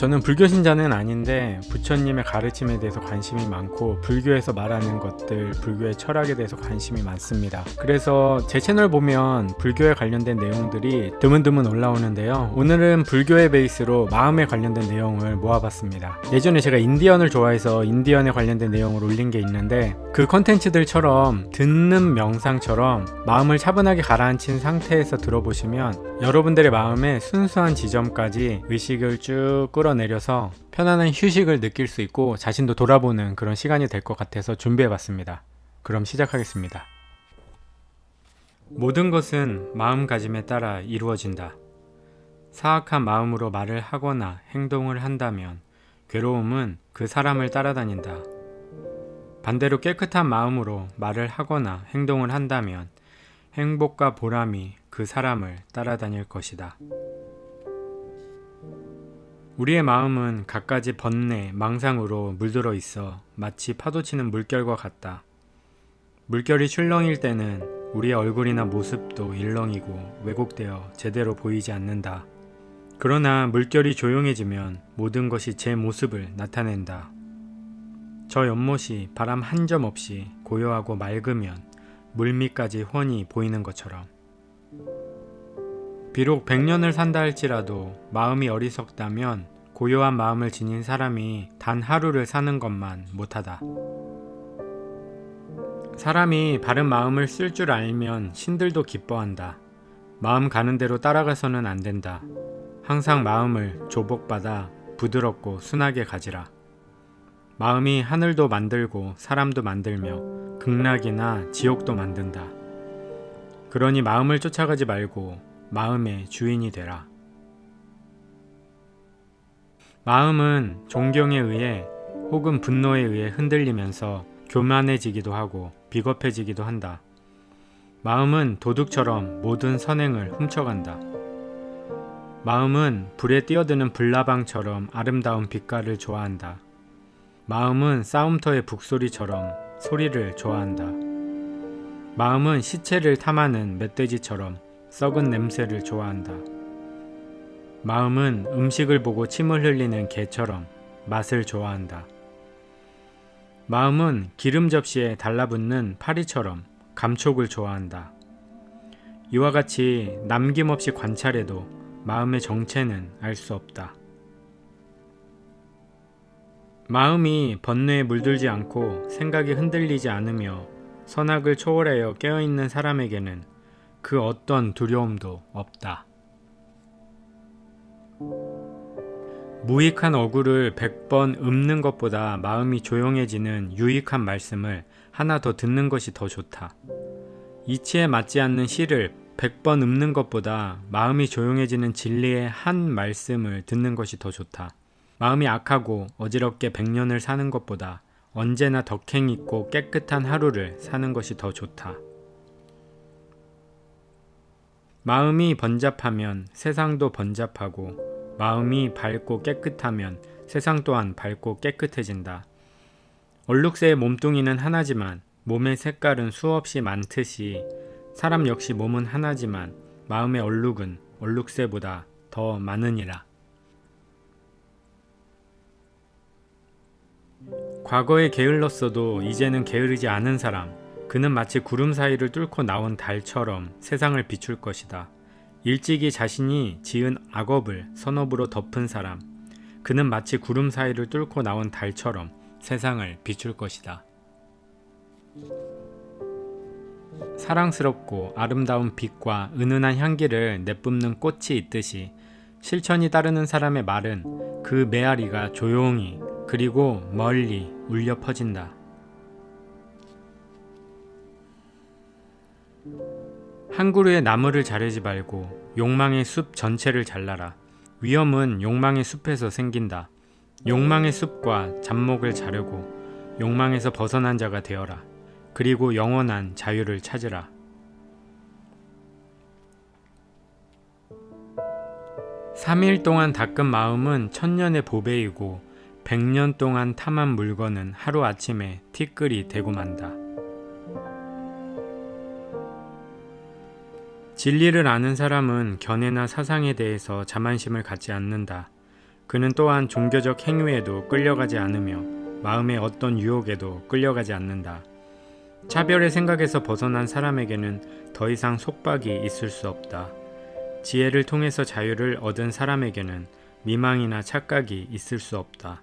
저는 불교 신자는 아닌데 부처님의 가르침에 대해서 관심이 많고 불교에서 말하는 것들, 불교의 철학에 대해서 관심이 많습니다. 그래서 제 채널 보면 불교에 관련된 내용들이 드문드문 올라오는데요. 오늘은 불교의 베이스로 마음에 관련된 내용을 모아봤습니다. 예전에 제가 인디언을 좋아해서 인디언에 관련된 내용을 올린 게 있는데 그 컨텐츠들처럼 듣는 명상처럼 마음을 차분하게 가라앉힌 상태에서 들어보시면 여러분들의 마음의 순수한 지점까지 의식을 쭉 끌어내려서 편안한 휴식을 느낄 수 있고 자신도 돌아보는 그런 시간이 될 것 같아서 준비해봤습니다. 그럼 시작하겠습니다. 모든 것은 마음가짐에 따라 이루어진다. 사악한 마음으로 말을 하거나 행동을 한다면 괴로움은 그 사람을 따라다닌다. 반대로 깨끗한 마음으로 말을 하거나 행동을 한다면 행복과 보람이 그 사람을 따라다닐 것이다. 우리의 마음은 갖가지 번뇌, 망상으로 물들어 있어 마치 파도치는 물결과 같다. 물결이 출렁일 때는 우리의 얼굴이나 모습도 일렁이고 왜곡되어 제대로 보이지 않는다. 그러나 물결이 조용해지면 모든 것이 제 모습을 나타낸다. 저 연못이 바람 한 점 없이 고요하고 맑으면 물밑까지 훤히 보이는 것처럼. 비록 100년을 산다 할지라도 마음이 어리석다면 고요한 마음을 지닌 사람이 단 하루를 사는 것만 못하다. 사람이 바른 마음을 쓸 줄 알면 신들도 기뻐한다. 마음 가는 대로 따라가서는 안 된다. 항상 마음을 조복받아 부드럽고 순하게 가지라. 마음이 하늘도 만들고 사람도 만들며 극락이나 지옥도 만든다. 그러니 마음을 쫓아가지 말고 마음의 주인이 되라. 마음은 존경에 의해 혹은 분노에 의해 흔들리면서 교만해지기도 하고 비겁해지기도 한다. 마음은 도둑처럼 모든 선행을 훔쳐간다. 마음은 불에 뛰어드는 불나방처럼 아름다운 빛깔을 좋아한다. 마음은 싸움터의 북소리처럼 소리를 좋아한다. 마음은 시체를 탐하는 멧돼지처럼 썩은 냄새를 좋아한다. 마음은 음식을 보고 침을 흘리는 개처럼 맛을 좋아한다. 마음은 기름 접시에 달라붙는 파리처럼 감촉을 좋아한다. 이와 같이 남김없이 관찰해도 마음의 정체는 알 수 없다. 마음이 번뇌에 물들지 않고 생각이 흔들리지 않으며 선악을 초월하여 깨어있는 사람에게는 그 어떤 두려움도 없다. 무익한 어구를 100번 읊는 것보다 마음이 조용해지는 유익한 말씀을 하나 더 듣는 것이 더 좋다. 이치에 맞지 않는 시를 100번 읊는 것보다 마음이 조용해지는 진리의 한 말씀을 듣는 것이 더 좋다. 마음이 악하고 어지럽게 100년을 사는 것보다 언제나 덕행 있고 깨끗한 하루를 사는 것이 더 좋다. 마음이 번잡하면 세상도 번잡하고 마음이 밝고 깨끗하면 세상 또한 밝고 깨끗해진다. 얼룩새의 몸뚱이는 하나지만 몸의 색깔은 수없이 많듯이 사람 역시 몸은 하나지만 마음의 얼룩은 얼룩새보다 더 많으니라. 과거에 게을렀어도 이제는 게으르지 않은 사람, 그는 마치 구름 사이를 뚫고 나온 달처럼 세상을 비출 것이다. 일찍이 자신이 지은 악업을 선업으로 덮은 사람, 그는 마치 구름 사이를 뚫고 나온 달처럼 세상을 비출 것이다. 사랑스럽고 아름다운 빛과 은은한 향기를 내뿜는 꽃이 있듯이 실천이 따르는 사람의 말은 그 메아리가 조용히 그리고 멀리 울려 퍼진다. 한 그루의 나무를 자르지 말고 욕망의 숲 전체를 잘라라. 위험은 욕망의 숲에서 생긴다. 욕망의 숲과 잡목을 자르고 욕망에서 벗어난 자가 되어라. 그리고 영원한 자유를 찾으라. (3일) 동안 닦은 마음은 1000년의 보배이고 100년 동안 탐한 물건은 하루아침에 티끌이 되고 만다. 진리를 아는 사람은 견해나 사상에 대해서 자만심을 갖지 않는다. 그는 또한 종교적 행위에도 끌려가지 않으며 마음의 어떤 유혹에도 끌려가지 않는다. 차별의 생각에서 벗어난 사람에게는 더 이상 속박이 있을 수 없다. 지혜를 통해서 자유를 얻은 사람에게는 미망이나 착각이 있을 수 없다.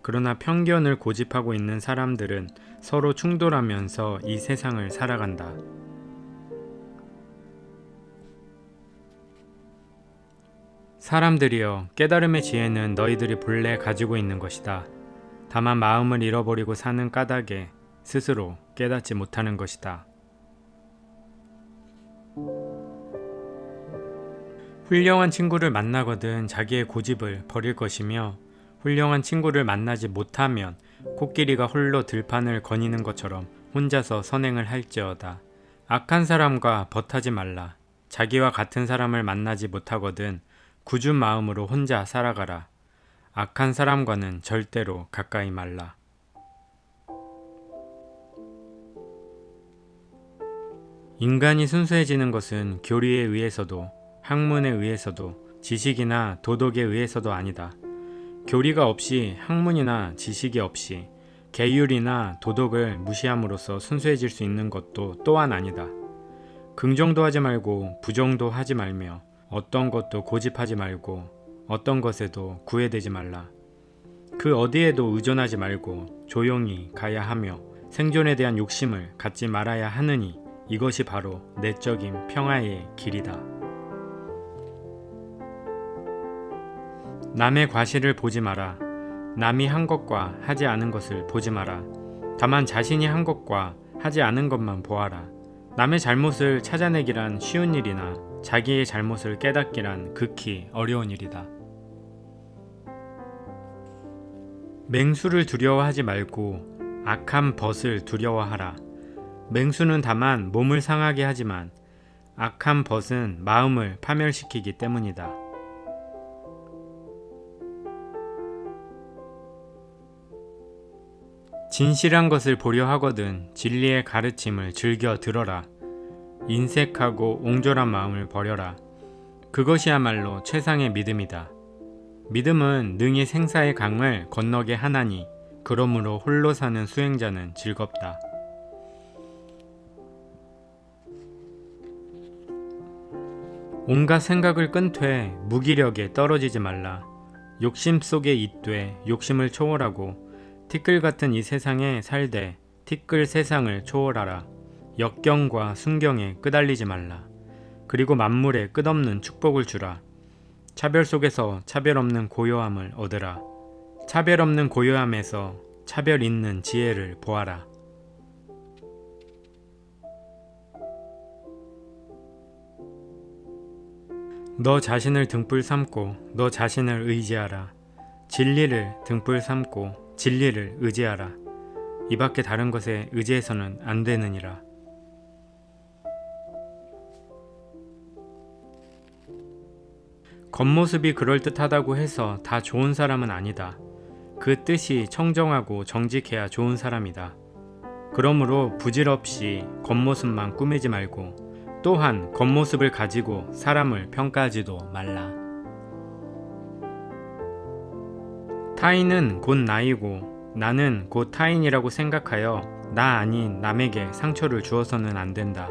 그러나 편견을 고집하고 있는 사람들은 서로 충돌하면서 이 세상을 살아간다. 사람들이여, 깨달음의 지혜는 너희들이 본래 가지고 있는 것이다. 다만 마음을 잃어버리고 사는 까닭에 스스로 깨닫지 못하는 것이다. 훌륭한 친구를 만나거든 자기의 고집을 버릴 것이며, 훌륭한 친구를 만나지 못하면 코끼리가 홀로 들판을 거니는 것처럼 혼자서 선행을 할지어다. 악한 사람과 벗하지 말라. 자기와 같은 사람을 만나지 못하거든 굳은 마음으로 혼자 살아가라. 악한 사람과는 절대로 가까이 말라. 인간이 순수해지는 것은 교리에 의해서도, 학문에 의해서도, 지식이나 도덕에 의해서도 아니다. 교리가 없이, 학문이나 지식이 없이 계율이나 도덕을 무시함으로써 순수해질 수 있는 것도 또한 아니다. 긍정도 하지 말고 부정도 하지 말며 어떤 것도 고집하지 말고 어떤 것에도 구애되지 말라. 그 어디에도 의존하지 말고 조용히 가야 하며 생존에 대한 욕심을 갖지 말아야 하느니 이것이 바로 내적인 평화의 길이다. 남의 과실을 보지 마라. 남이 한 것과 하지 않은 것을 보지 마라. 다만 자신이 한 것과 하지 않은 것만 보아라. 남의 잘못을 찾아내기란 쉬운 일이나 자기의 잘못을 깨닫기란 극히 어려운 일이다. 맹수를 두려워하지 말고 악한 벗을 두려워하라. 맹수는 다만 몸을 상하게 하지만 악한 벗은 마음을 파멸시키기 때문이다. 진실한 것을 보려 하거든 진리의 가르침을 즐겨 들어라. 인색하고 옹졸한 마음을 버려라. 그것이야말로 최상의 믿음이다. 믿음은 능히 생사의 강을 건너게 하나니 그러므로 홀로 사는 수행자는 즐겁다. 온갖 생각을 끈퇴 무기력에 떨어지지 말라. 욕심 속에 잇되 욕심을 초월하고 티끌 같은 이 세상에 살되 티끌 세상을 초월하라. 역경과 순경에 끄달리지 말라. 그리고 만물에 끝없는 축복을 주라. 차별 속에서 차별 없는 고요함을 얻으라. 차별 없는 고요함에서 차별 있는 지혜를 보아라. 너 자신을 등불 삼고 너 자신을 의지하라. 진리를 등불 삼고 진리를 의지하라. 이 밖에 다른 것에 의지해서는 안 되느니라. 겉모습이 그럴듯하다고 해서 다 좋은 사람은 아니다. 그 뜻이 청정하고 정직해야 좋은 사람이다. 그러므로 부질없이 겉모습만 꾸미지 말고 또한 겉모습을 가지고 사람을 평가하지도 말라. 타인은 곧 나이고 나는 곧 타인이라고 생각하여 나 아닌 남에게 상처를 주어서는 안 된다.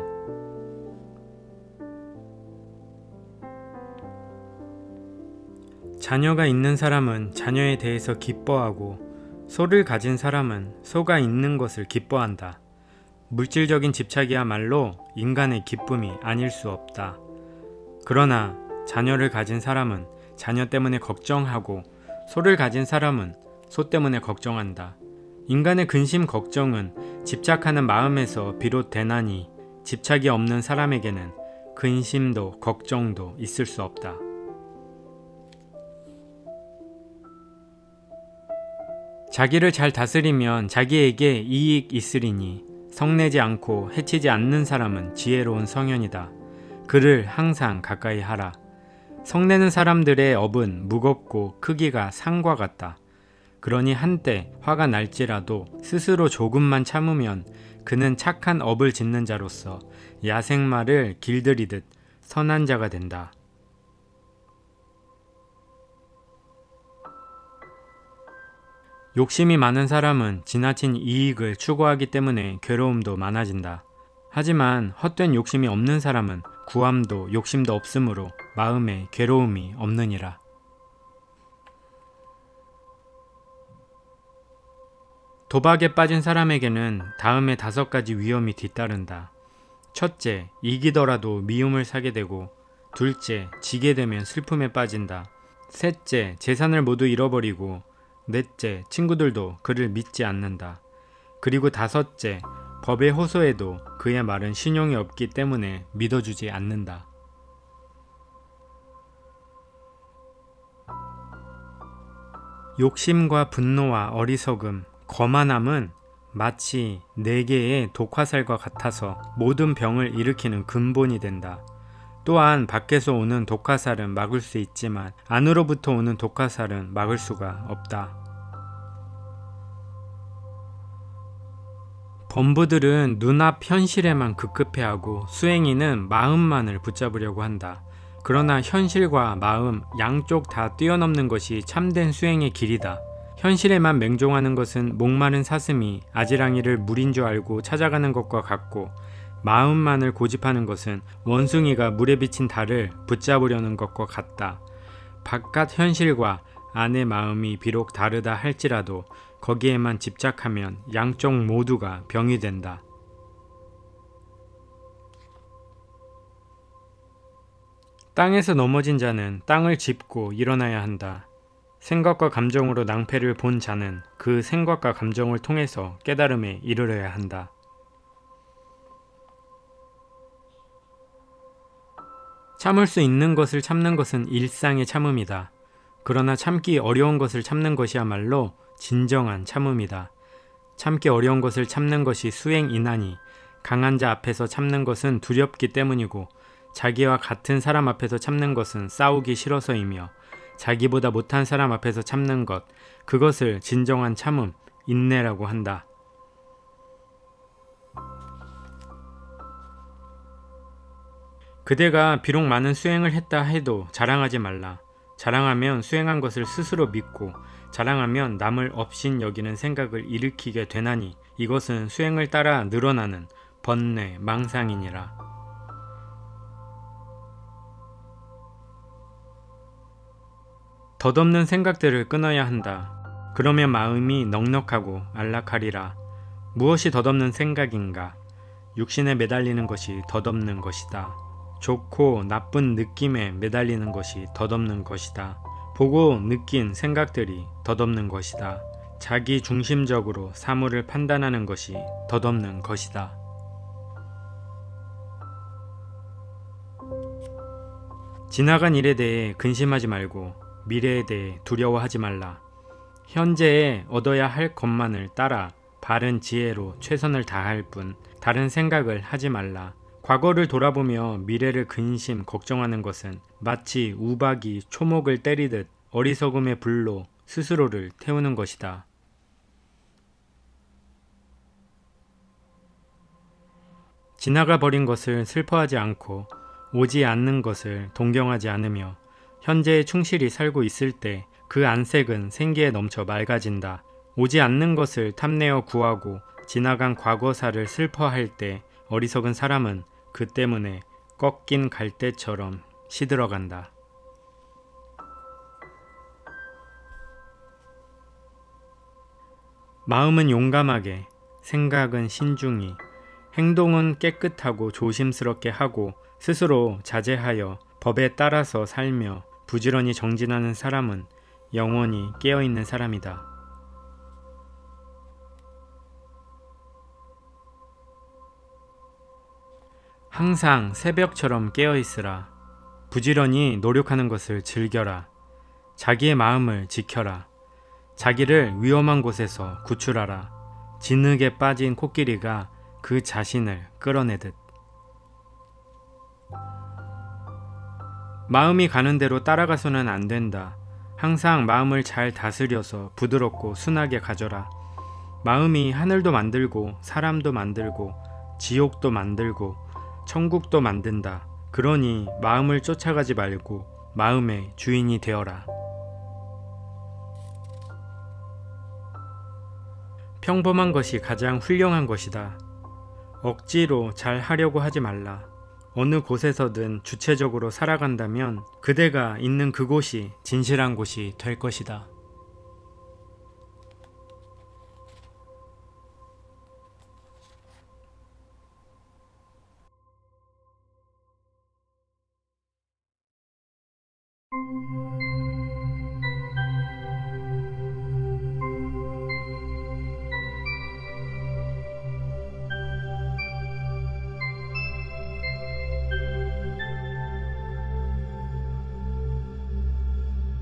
자녀가 있는 사람은 자녀에 대해서 기뻐하고 소를 가진 사람은 소가 있는 것을 기뻐한다. 물질적인 집착이야말로 인간의 기쁨이 아닐 수 없다. 그러나 자녀를 가진 사람은 자녀 때문에 걱정하고 소를 가진 사람은 소 때문에 걱정한다. 인간의 근심 걱정은 집착하는 마음에서 비롯되나니 집착이 없는 사람에게는 근심도 걱정도 있을 수 없다. 자기를 잘 다스리면 자기에게 이익 있으리니 성내지 않고 해치지 않는 사람은 지혜로운 성현이다. 그를 항상 가까이 하라. 성내는 사람들의 업은 무겁고 크기가 산과 같다. 그러니 한때 화가 날지라도 스스로 조금만 참으면 그는 착한 업을 짓는 자로서 야생마를 길들이듯 선한 자가 된다. 욕심이 많은 사람은 지나친 이익을 추구하기 때문에 괴로움도 많아진다. 하지만 헛된 욕심이 없는 사람은 구함도 욕심도 없으므로 마음에 괴로움이 없느니라. 도박에 빠진 사람에게는 다음에 5가지 위험이 뒤따른다. 첫째, 이기더라도 미움을 사게 되고, 둘째, 지게 되면 슬픔에 빠진다. 셋째, 재산을 모두 잃어버리고, 넷째, 친구들도 그를 믿지 않는다. 그리고 다섯째, 법에 호소해도 그의 말은 신용이 없기 때문에 믿어주지 않는다. 욕심과 분노와 어리석음, 거만함은 마치 4개의 독화살과 같아서 모든 병을 일으키는 근본이 된다. 또한 밖에서 오는 독화살은 막을 수 있지만 안으로부터 오는 독화살은 막을 수가 없다. 범부들은 눈앞 현실에만 급급해하고 수행인은 마음만을 붙잡으려고 한다. 그러나 현실과 마음 양쪽 다 뛰어넘는 것이 참된 수행의 길이다. 현실에만 맹종하는 것은 목마른 사슴이 아지랑이를 물인 줄 알고 찾아가는 것과 같고, 마음만을 고집하는 것은 원숭이가 물에 비친 달을 붙잡으려는 것과 같다. 바깥 현실과 안의 마음이 비록 다르다 할지라도 거기에만 집착하면 양쪽 모두가 병이 된다. 땅에서 넘어진 자는 땅을 짚고 일어나야 한다. 생각과 감정으로 낭패를 본 자는 그 생각과 감정을 통해서 깨달음에 이르러야 한다. 참을 수 있는 것을 참는 것은 일상의 참음이다. 그러나 참기 어려운 것을 참는 것이야말로 진정한 참음이다. 참기 어려운 것을 참는 것이 수행이나니 강한 자 앞에서 참는 것은 두렵기 때문이고, 자기와 같은 사람 앞에서 참는 것은 싸우기 싫어서이며, 자기보다 못한 사람 앞에서 참는 것, 그것을 진정한 참음, 인내라고 한다. 그대가 비록 많은 수행을 했다 해도 자랑하지 말라. 자랑하면 수행한 것을 스스로 믿고, 자랑하면 남을 업신 여기는 생각을 일으키게 되나니 이것은 수행을 따라 늘어나는 번뇌, 망상이니라. 덧없는 생각들을 끊어야 한다. 그러면 마음이 넉넉하고 안락하리라. 무엇이 덧없는 생각인가? 육신에 매달리는 것이 덧없는 것이다. 좋고 나쁜 느낌에 매달리는 것이 덧없는 것이다. 보고 느낀 생각들이 덧없는 것이다. 자기 중심적으로 사물을 판단하는 것이 덧없는 것이다. 지나간 일에 대해 근심하지 말고 미래에 대해 두려워하지 말라. 현재에 얻어야 할 것만을 따라 바른 지혜로 최선을 다할 뿐 다른 생각을 하지 말라. 과거를 돌아보며 미래를 근심, 걱정하는 것은 마치 우박이 초목을 때리듯 어리석음의 불로 스스로를 태우는 것이다. 지나가 버린 것을 슬퍼하지 않고 오지 않는 것을 동경하지 않으며 현재에 충실히 살고 있을 때 그 안색은 생기에 넘쳐 맑아진다. 오지 않는 것을 탐내어 구하고 지나간 과거사를 슬퍼할 때 어리석은 사람은 그 때문에 꺾인 갈대처럼 시들어간다. 마음은 용감하게, 생각은 신중히, 행동은 깨끗하고 조심스럽게 하고 스스로 자제하여 법에 따라서 살며 부지런히 정진하는 사람은 영원히 깨어있는 사람이다. 항상 새벽처럼 깨어있으라. 부지런히 노력하는 것을 즐겨라. 자기의 마음을 지켜라. 자기를 위험한 곳에서 구출하라. 진흙에 빠진 코끼리가 그 자신을 끌어내듯. 마음이 가는 대로 따라가서는 안 된다. 항상 마음을 잘 다스려서 부드럽고 순하게 가져라. 마음이 하늘도 만들고 사람도 만들고 지옥도 만들고 천국도 만든다. 그러니 마음을 쫓아가지 말고 마음의 주인이 되어라. 평범한 것이 가장 훌륭한 것이다. 억지로 잘 하려고 하지 말라. 어느 곳에서든 주체적으로 살아간다면 그대가 있는 그곳이 진실한 곳이 될 것이다.